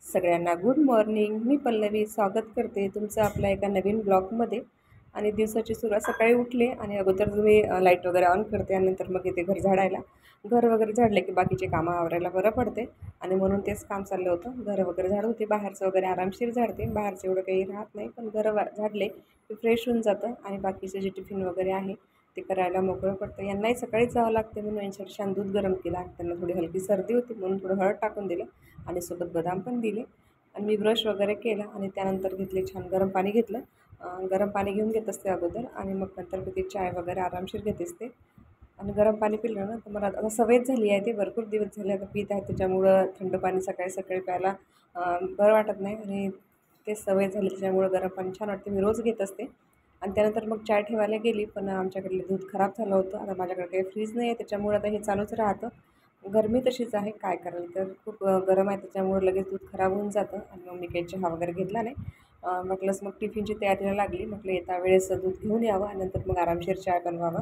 सगळ्यांना good morning. मी पल्लवी स्वागत करते तुमचं आपल्या एका नवीन ब्लॉगमध्ये. आणि दिवसाची सुरुवात सकाळी उठले आणि अगोदर मी लाईट वगैरे ऑन करते आणि नंतर मग येते घर झाडायला. घर वगैरे झाडले की बाकीचे कामं आवरायला बरं पडते आणि म्हणून तेच काम चाललं होतं. घर वगैरे झाड होते, बाहेरचं वगैरे आरामशीर झाडते. बाहेरचं एवढं काही राहत नाही, पण घर झाडले की फ्रेश होऊन जातं आणि बाकीचे जे टिफिन वगैरे आहे ते करायला मोकळं पडतं. यांनाही सकाळीच जावं लागते म्हणून यांच्यासाठी छान दूध गरम केलं. त्यांना थोडी हलकी सर्दी होती म्हणून थोडं हळद टाकून दिलं आणि सोबत बदाम पण दिले. आणि मी ब्रश वगैरे केला आणि त्यानंतर घेतले छान गरम पाणी घेतलं. गरम पाणी घेऊन घेत असते अगोदर आणि मग नंतर पिते चाय वगैरे आरामशीर घेत असते. आणि गरम पाणी पिलं ना तर मला आता सवयच झाली आहे, ते भरपूर दिवस झाले आता पीत आहे. त्याच्यामुळं थंड पाणी सकाळी सकाळी प्यायला बरं वाटत नाही आणि ते सवय झाली त्याच्यामुळं गरम पाणी छान वाटते, मी रोज घेत असते. आणि त्यानंतर मग चाय ठेवायला गेली, पण आमच्याकडले दूध खराब झालं होतं. आता माझ्याकडे काही फ्रीज नाही आहे त्याच्यामुळं आता हे चालूच राहतं. गरमी तशीच आहे, काय करायला तर खूप गरम आहे त्याच्यामुळे लगेच दूध खराब होऊन जातं. आणि मग मी काही चहा वगैरे घेतला नाही. म्हटलंच मग टिफिनची तयारीला लागली. म्हटलं येता वेळेस दूध घेऊन यावं आणि नंतर मग आरामशीर चाय बनवावा.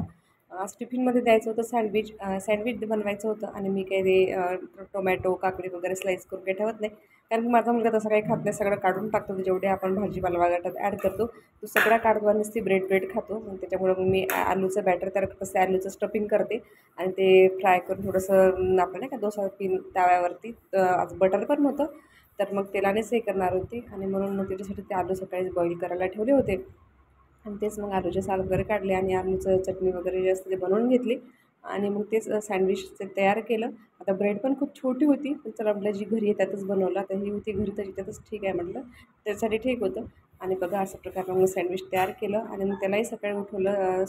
आज टिफिनमध्ये द्यायचं होतं सँडविच बनवायचं होतं आणि मी काही ते टोमॅटो काकडी वगैरे स्लाईस करून काही ठेवत नाही, कारण की माझा मुलगा तसं काही खात नाही. सगळं काढून टाकतो, जेवढे आपण भाजीपाला वगैरे ॲड करतो तो सगळा काढतो आणि नुसती ब्रेड खातो. मग त्याच्यामुळं मग मी आलूचं बॅटर तयार करत असते, आलूचं स्टफिंग करते आणि ते फ्राय करून थोडंसं आपण नाही का डोसा पिन तव्यावरती आज बटर पण होतं तर मग तेलानेच हे करणार होते आणि म्हणून मग त्याच्यासाठी ते आलू सकाळीच बॉईल करायला ठेवले होते. आणि तेच मग आलूचे साल वगैरे काढले आणि आलूचं चटणी वगैरे जे असते ते बनवून घेतली आणि मग तेच सँडविच तयार केलं. आता ब्रेड पण खूप छोटी होती, पण चला म्हटलं जी घरी आहे त्यातच बनवलं. आता ही होती घरी तर त्यातच ठीक आहे म्हटलं, त्यासाठी ठीक होतं. आणि बघा अशा प्रकारे मग सँडविच तयार केलं आणि मग त्यालाही सकाळी उठवलं,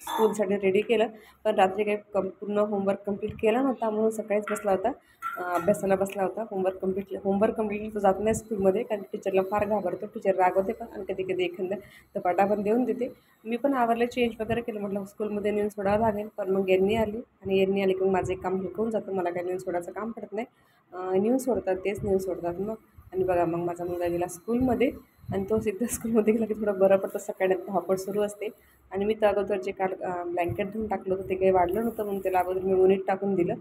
स्कूलसाठी रेडी केलं. पण रात्री काही पूर्ण होमवर्क कंप्लीट केला नव्हता म्हणून सकाळीच बसला होता, अभ्यासाला बसला होता. होमवर्क कंप्लीट तो जात नाही स्कूलमध्ये, कारण टीचरला फार घाबरतो. टीचर रागवते पण आणि कधी कधी एखाद्या धपाटा पण देऊन देते. मी पण आवरलं, चेंज वगैरे केलं, म्हटलं स्कूलमध्ये नेऊन सोडावं लागेल. पण मग यांनी आली की मग माझं एक काम हुकवून जातं, मला काही नेऊन सोडायचं काम पडत नाही. नेऊन सोडतात, तेच नेऊन सोडतात मग. आणि बघा मग माझा मुलगा गेला स्कूलमध्ये आणि तोच एकदा स्कूलमध्ये गेला की थोडं बरं पडतं. सकाळी धावपळ सुरू असते आणि मी तर अगोदर जे काल ब्लँकेट धुवून टाकलं होतं ते काही वाढलं नव्हतं म्हणून त्याला अगोदर मी उन्हीत टाकून दिलं,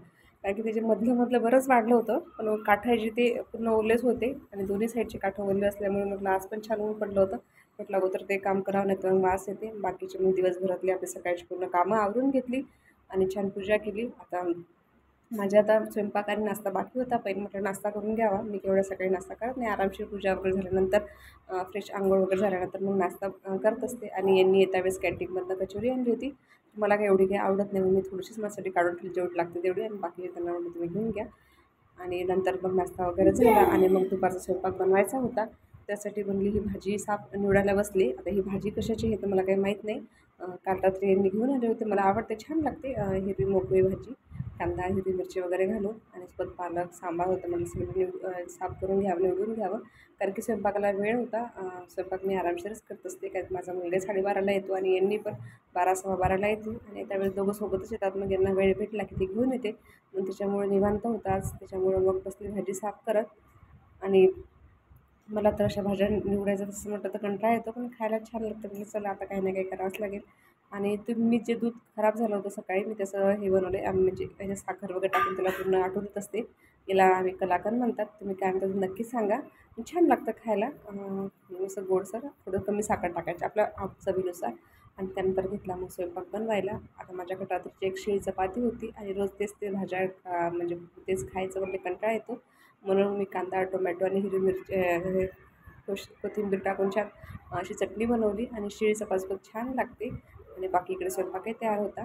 कारण की त्याचे मधलं बरंच वाढलं होतं. पण काठं जे ते पूर्ण ओलेच होते आणि दोन्ही साईडचे काठं ओले असल्यामुळे म्हटलं आज पण छान ऊन पडलं होतं. म्हटलं अगोदर ते काम करावं नाही तर वास येते. बाकीचे मग दिवसभरातली आपली सकाळची पूर्ण कामं आवरून घेतली आणि छान पूजा केली. आता माझ्या आता स्वयंपाक आणि नाश्ता बाकी होता. पहिले म्हटलं नाश्ता करून घ्यावा, मी केवढ्या सकाळी नाश्ता करत नाही, आरामशीर पूजा वगैरे झाल्यानंतर फ्रेश आंघोळ वगैरे झाल्यानंतर मग नाश्ता करत असते. आणि यांनी येत्या वेळेस कॅन्टीनमधनं कचोरी आणली होती, मला काही एवढी काही आवडत नाही, मी थोडीशीच माझ्यासाठी काढून ठेवली, जेवढी लागते तेवढी, आणि बाकी त्यांना म्हटलं तुम्ही घेऊन घ्या. आणि नंतर मग नाश्ता वगैरे झाला आणि मग दुपारचा स्वयंपाक बनवायचा होता. त्यासाठी बनली ही भाजी साफ निवडायला बसली. आता ही भाजी कशाची हे तर मला काही माहीत नाही. काल रात्री यांनी घेऊन आले होते, मला आवडते, छान लागते हिरवी मोकळी भाजी, कांदा हिरवी मिरची वगैरे घालून. आणि सोबत पालक सांबार होतं, म्हणजे सगळं साफ करून घ्यावं, निवडून घ्यावं, कारण की स्वयंपाकाला वेळ होता. स्वयंपाक मी आरामशीरच करत असते, कारण माझा मुलगा 12:30ला येतो आणि यांनी पण 12 12:15ला येते आणि त्यावेळेस दोघं सोबतच येतात. मग यांना वेळ भेटला की ते घेऊन येते, मग त्याच्यामुळे निवांत होताच. त्याच्यामुळं मग बसली भाजी साफ करत. आणि मला तर अशा भाज्या निवडायचं तसं म्हटलं तर कंटाळा येतो, पण खायला छान लागतं. म्हणजे चला आता काही ना काही करावंच लागेल. आणि मी जे दूध खराब झालं होतं सकाळी, मी त्याचं हे बनवले, म्हणजे त्याच्यात साखर वगैरे टाकून त्याला पूर्ण आटवून देत असते. याला आम्ही कलाकंद म्हणतात, तुम्ही काय म्हणतात नक्की सांगा. छान लागतं खायला, असं गोडसर, थोडं कमी साखर टाकायची आपल्या चवीनुसार. आणि त्यानंतर घेतला मग स्वयंपाक बनवायला. आता माझ्याकडे रात्रीची एक शिळी चपाती होती आणि रोज तेच ते भाज्या म्हणजे तेच खायचं म्हणजे कंटाळा येतो. म्हणून मी कांदा टोमॅटो आणि हिरवी मिरची कोथिंबीर टाकून छान अशी चटणी बनवली आणि शिळी चपाती पण छान लागते. आणि बाकी इकडे स्वयंपाकही तयार होता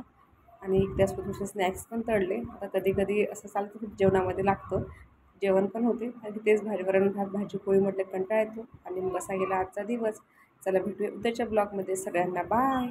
आणि त्यासोबत थोडेसे स्नॅक्स पण तळले. आता कधी कधी असं चालतं खूप जेवणामध्ये लागतं, जेवण पण होते आणि तेच वरण भात भाजी पोळी म्हटलं कंटाळा येतो. आणि मग असा गेला आजचा दिवस. चला भेटूया उद्याच्या ब्लॉगमध्ये, सगळ्यांना बाय.